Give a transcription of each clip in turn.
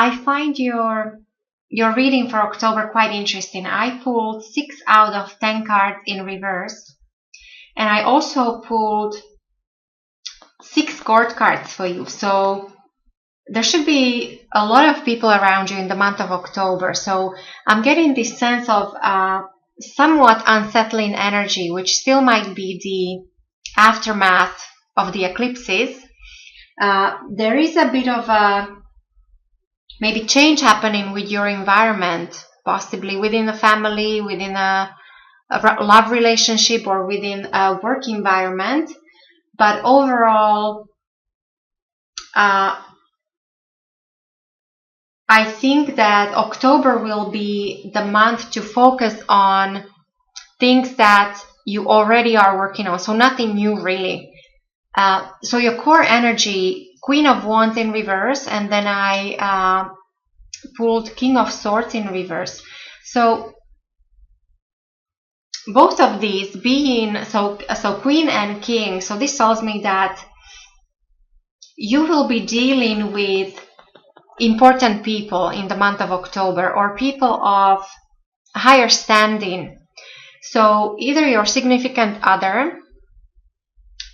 I find your reading for October quite interesting. I pulled 6 out of 10 cards in reverse, and I also pulled 6 court cards for you. So there should be a lot of people around you in the month of October. So I'm getting this sense of somewhat unsettling energy, which still might be the aftermath of the eclipses. There is a bit of a maybe change happening with your environment, possibly within a family, within a love relationship, or within a work environment. But overall, I think that October will be the month to focus on things that you already are working on. So nothing new really. So your core energy, Queen of Wands in reverse, and then I pulled King of Swords in reverse. So both of these being, so Queen and King, so this tells me that you will be dealing with important people in the month of October, or people of higher standing. So either your significant other,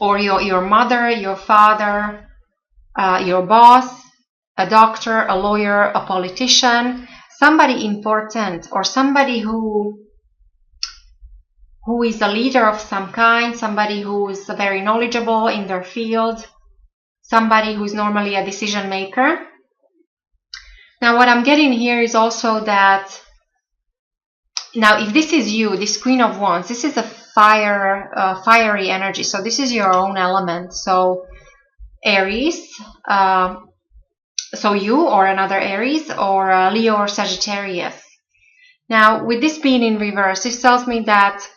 or your mother, your father, your boss, a doctor, a lawyer, a politician, somebody important, or somebody who is a leader of some kind, somebody who is very knowledgeable in their field, somebody who is normally a decision maker. Now what I'm getting here is also that, now if this is you, this Queen of Wands, this is a fiery energy, so this is your own element. So Aries, so you or another Aries, or Leo or Sagittarius. Now with this being in reverse, this tells me that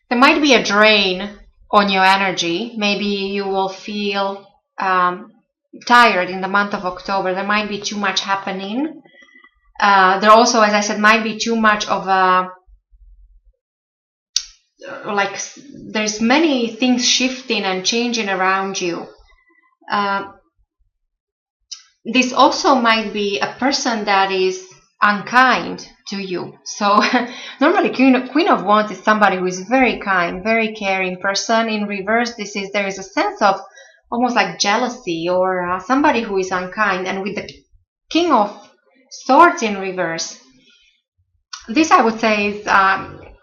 there might be a drain on your energy. Maybe you will feel tired in the month of October. There might be too much happening. There also, as I said, might be too much of a, like, there's many things shifting and changing around you. This also might be a person that is unkind to you. So normally Queen of Wands is somebody who is very kind, very caring person. In reverse, there is a sense of almost like jealousy, or somebody who is unkind. And with the King of Swords in reverse, this I would say is,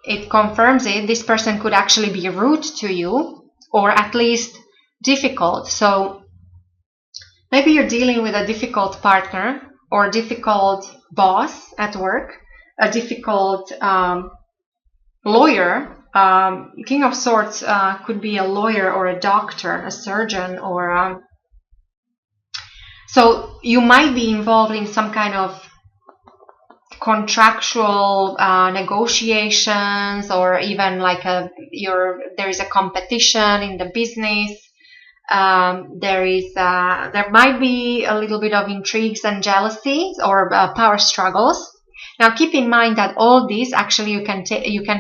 it confirms it. This person could actually be rude to you, or at least difficult. So maybe you're dealing with a difficult partner, or a difficult boss at work, a difficult lawyer. King of Swords could be a lawyer, or a doctor, a surgeon, or so you might be involved in some kind of contractual negotiations, or even like there is a competition in the business. There might be a little bit of intrigues and jealousies, or power struggles. Now keep in mind that all this actually you can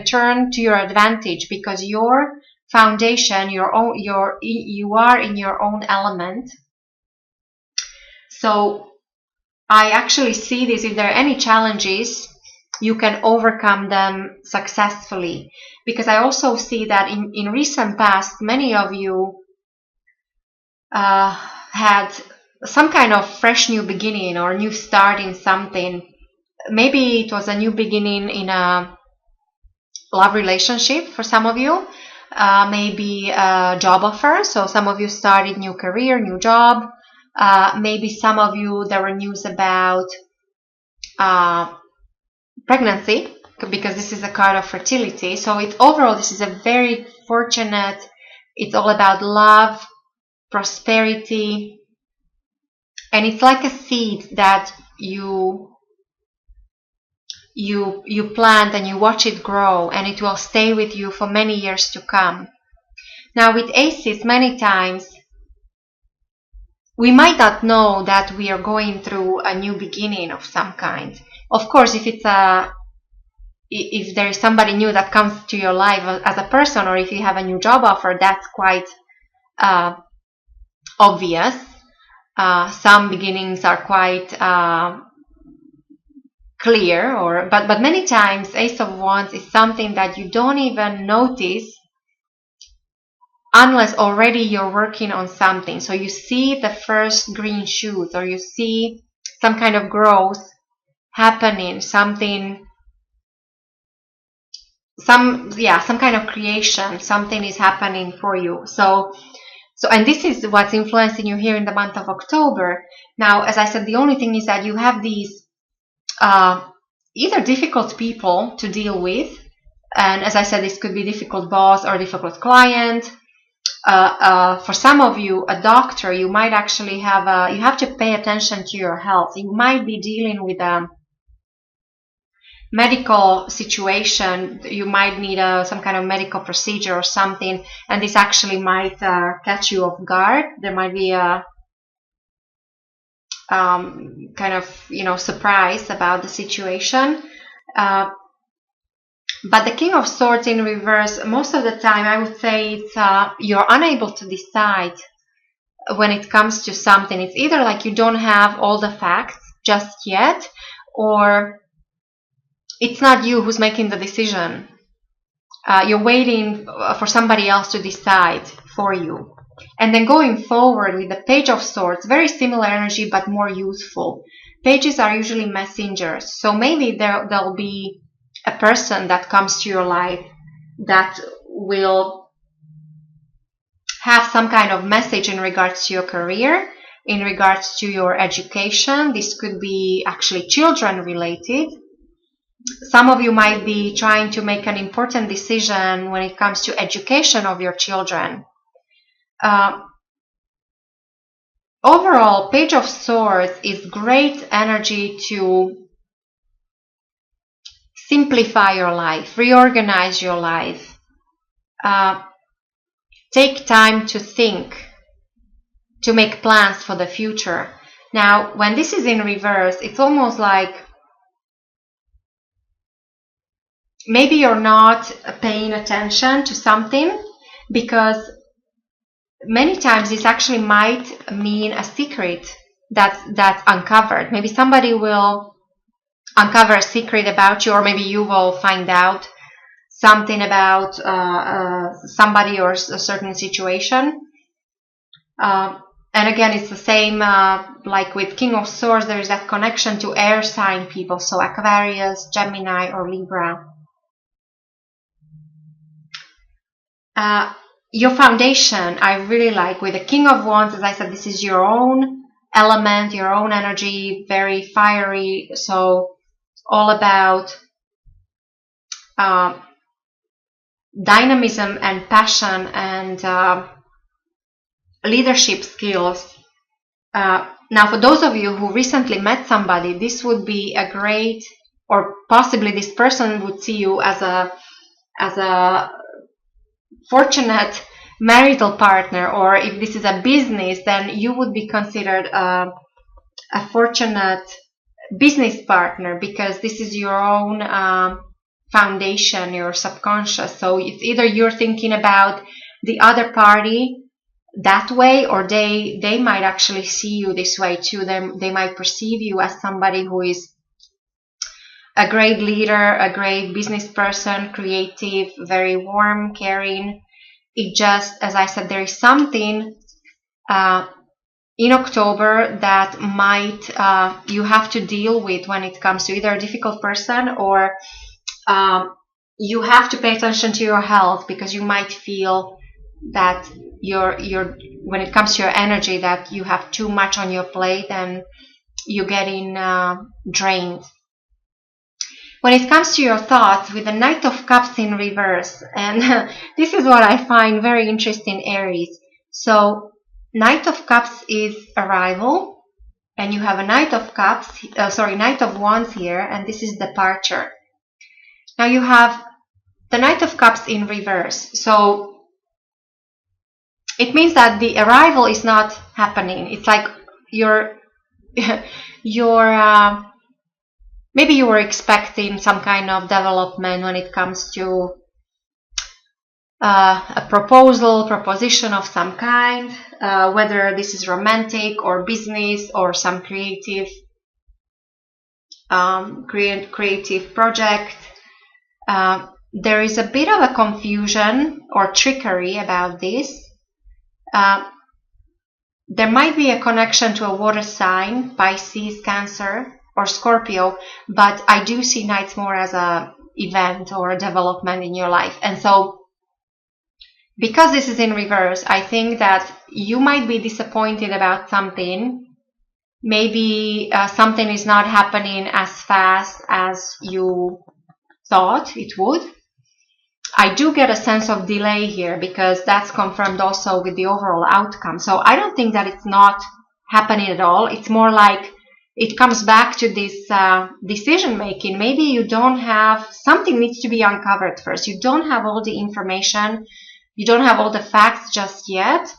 turn to your advantage, because your foundation, you are in your own element. So I actually see this, if there are any challenges, you can overcome them successfully. Because I also see that in recent past, many of you had some kind of fresh new beginning, or new start in something. Maybe it was a new beginning in a love relationship for some of you, maybe a job offer. So some of you started new career, new job. Maybe some of you, there were news about pregnancy, because this is a card of fertility. So overall, this is a very fortunate, it's all about love, prosperity, and it's like a seed that you plant and you watch it grow, and it will stay with you for many years to come. Now with aces, many times we might not know that we are going through a new beginning of some kind. Of course, if there is somebody new that comes to your life as a person, or if you have a new job offer, that's quite obvious. Some beginnings are quite clear, but many times Ace of Wands is something that you don't even notice unless already you're working on something. So you see the first green shoots, or you see some kind of growth happening, some kind of creation, something is happening for you. So and this is what's influencing you here in the month of October. Now, as I said, the only thing is that you have these either difficult people to deal with, and as I said, this could be difficult boss or difficult client. For some of you, a doctor, you might actually you have to pay attention to your health. You might be dealing with a medical situation. You might need some kind of medical procedure or something, and this actually might catch you off guard. There might be a kind of, surprise about the situation. But the King of Swords in reverse, most of the time, I would say it's you're unable to decide when it comes to something. It's either like you don't have all the facts just yet, or it's not you who's making the decision. You're waiting for somebody else to decide for you. And then going forward with the Page of Swords, very similar energy but more youthful. Pages are usually messengers, so maybe there'll be a person that comes to your life that will have some kind of message in regards to your career, in regards to your education. This could be actually children related. Some of you might be trying to make an important decision when it comes to education of your children. Overall, Page of Swords is great energy to simplify your life, reorganize your life, take time to think, to make plans for the future. Now, when this is in reverse, it's almost like maybe you're not paying attention to something, because many times this actually might mean a secret that's uncovered. Maybe somebody will uncover a secret about you, or maybe you will find out something about somebody or a certain situation. And again, it's the same like with King of Swords. There is that connection to air sign people, so Aquarius, Gemini, or Libra. Your foundation, I really like. With the King of Wands, as I said, this is your own element, your own energy, very fiery. So all about dynamism and passion and leadership skills. Now, for those of you who recently met somebody, this would be a great, or possibly this person would see you as a fortunate marital partner, or if this is a business, then you would be considered a fortunate business partner, because this is your own foundation, your subconscious. So it's either you're thinking about the other party that way, or they might actually see you this way too. They might perceive you as somebody who is a great leader, a great business person, creative, very warm, caring. It just, as I said, there is something in October that might you have to deal with when it comes to either a difficult person, or you have to pay attention to your health, because you might feel that when it comes to your energy, that you have too much on your plate and you're getting drained. When it comes to your thoughts, with the Knight of Cups in reverse, and this is what I find very interesting, Aries. So Knight of Cups is arrival, and you have a Knight of Cups, Knight of Wands here, and this is departure. Now you have the Knight of Cups in reverse. So it means that the arrival is not happening. It's like maybe you were expecting some kind of development when it comes to a proposition of some kind, whether this is romantic or business or some creative project. There is a bit of a confusion or trickery about this. There might be a connection to a water sign, Pisces, Cancer, or Scorpio, but I do see nights more as a event or a development in your life. And so, because this is in reverse, I think that you might be disappointed about something. Maybe something is not happening as fast as you thought it would. I do get a sense of delay here because that's confirmed also with the overall outcome. So I don't think that it's not happening at all. It's more like it comes back to this decision making. Maybe you don't have, something needs to be uncovered first. You don't have all the information. You don't have all the facts just yet.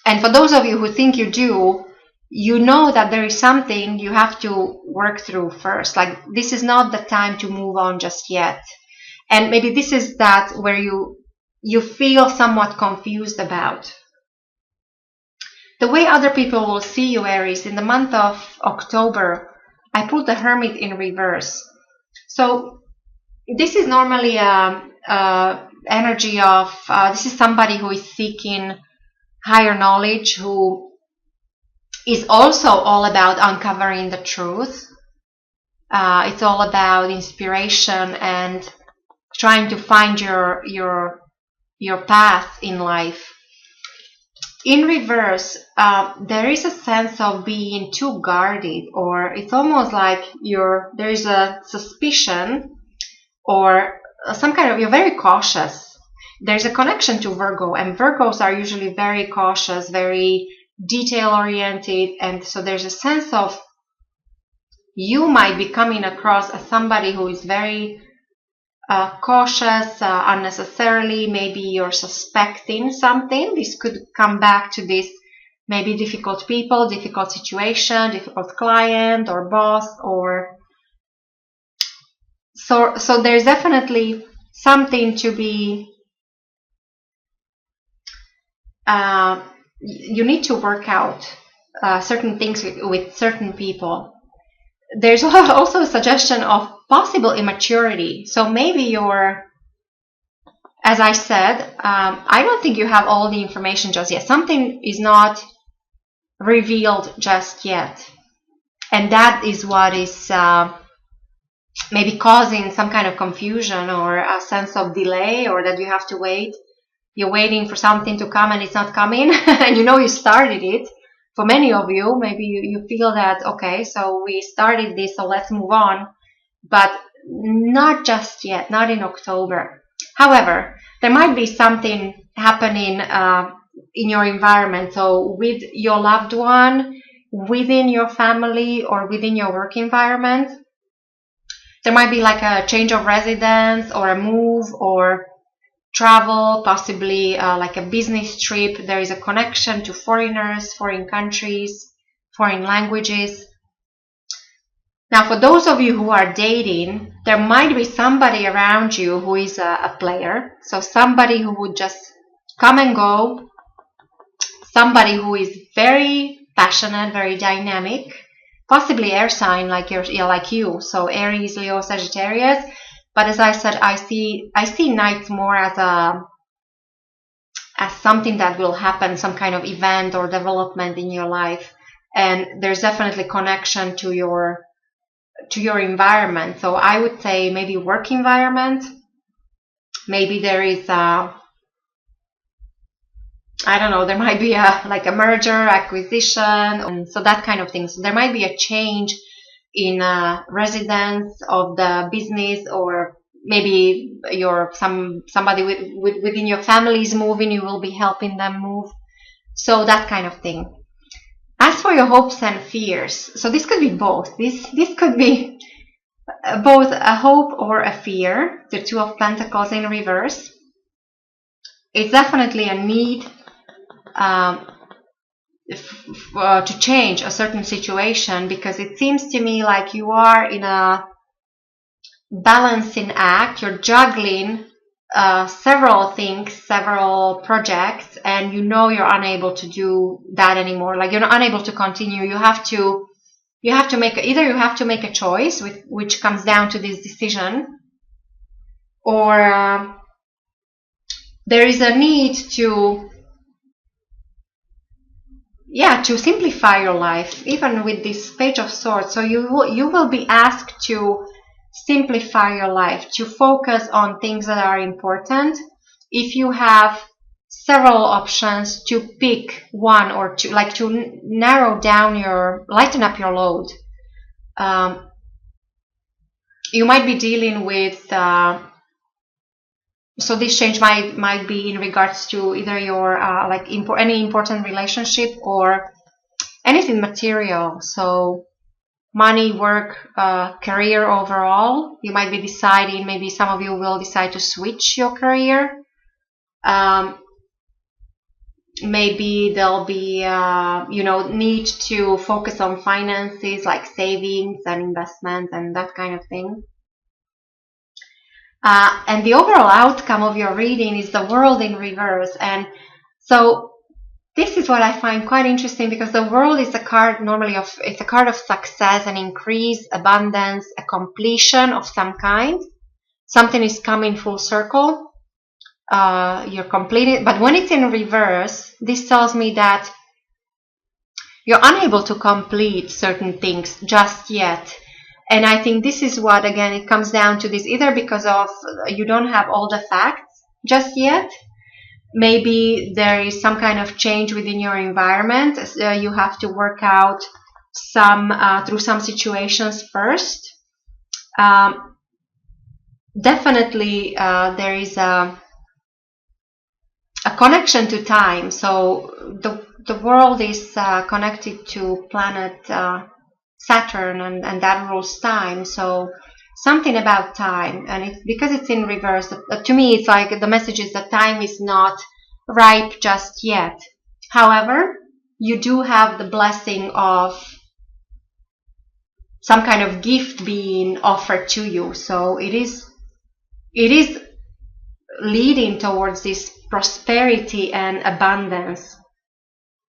And for those of you who think you do, you know that there is something you have to work through first. Like, this is not the time to move on just yet. And maybe this is that where you feel somewhat confused about. The way other people will see you, Aries, in the month of October, I put the Hermit in reverse. So this is normally energy of, this is somebody who is seeking higher knowledge, who is also all about uncovering the truth. It's all about inspiration and trying to find your path in life. In reverse, there is a sense of being too guarded, or it's almost like there is a suspicion or some kind of, you're very cautious. There's a connection to Virgo, and Virgos are usually very cautious, very detail-oriented, and so there's a sense of you might be coming across as somebody who is very cautious unnecessarily. Maybe you're suspecting something. This could come back to this, maybe difficult people, difficult situation, difficult client or boss, or so there's definitely something to be you need to work out certain things with certain people. There's also a suggestion of possible immaturity. So maybe you're, as I said, I don't think you have all the information just yet. Something is not revealed just yet. And that is what is maybe causing some kind of confusion or a sense of delay, or that you have to wait. You're waiting for something to come and it's not coming, and you know you started it. For many of you, maybe you feel that, okay, so we started this, so let's move on. But not just yet, not in October. However, there might be something happening in your environment. So with your loved one, within your family, or within your work environment, there might be like a change of residence or a move or travel, possibly like a business trip. There is a connection to foreigners, foreign countries, foreign languages. Now, for those of you who are dating, there might be somebody around you who is a player. So somebody who would just come and go, somebody who is very passionate, very dynamic, possibly air sign like you. So Aries, Leo, Sagittarius. But as I said, I see nights more as something that will happen, some kind of event or development in your life, and there's definitely connection to your environment. So I would say maybe work environment. Maybe there is I don't know. There might be like a merger, acquisition, and so that kind of thing. So there might be a change in residence of the business, or maybe somebody within your family is moving, you will be helping them move. So that kind of thing. As for your hopes and fears, so this could be both. This could be both a hope or a fear. The Two of Pentacles in reverse. It's definitely a need to change a certain situation, because it seems to me like you are in a balancing act. You're juggling several things, several projects, and you know you're unable to do that anymore. Like, you're not unable to continue. You have to make, either you have to make a choice, which comes down to this decision, or there is a need to simplify your life, even with this Page of Swords. So you will be asked to simplify your life, to focus on things that are important. If you have several options, to pick one or two, like to narrow down lighten up your load. You might be dealing with, so this change might be in regards to either your any important relationship or anything material. So money, work, career overall. You might be deciding, maybe some of you will decide to switch your career. Maybe there'll be, need to focus on finances, like savings and investments and that kind of thing. And the overall outcome of your reading is the World in reverse. And so this is what I find quite interesting, because the World is a card it's a card of success, an increase, abundance, a completion of some kind. Something is coming full circle. You're completing. But when it's in reverse, this tells me that you're unable to complete certain things just yet. And I think this is what, again, it comes down to this, either because of you don't have all the facts just yet. Maybe there is some kind of change within your environment. You have to work out through some situations first. Definitely, there is a connection to time. So the world is connected to planet Saturn, and that rules time. So something about time, and because it's in reverse, to me it's like the message is that time is not ripe just yet. However, you do have the blessing of some kind of gift being offered to you. So it is leading towards this prosperity and abundance.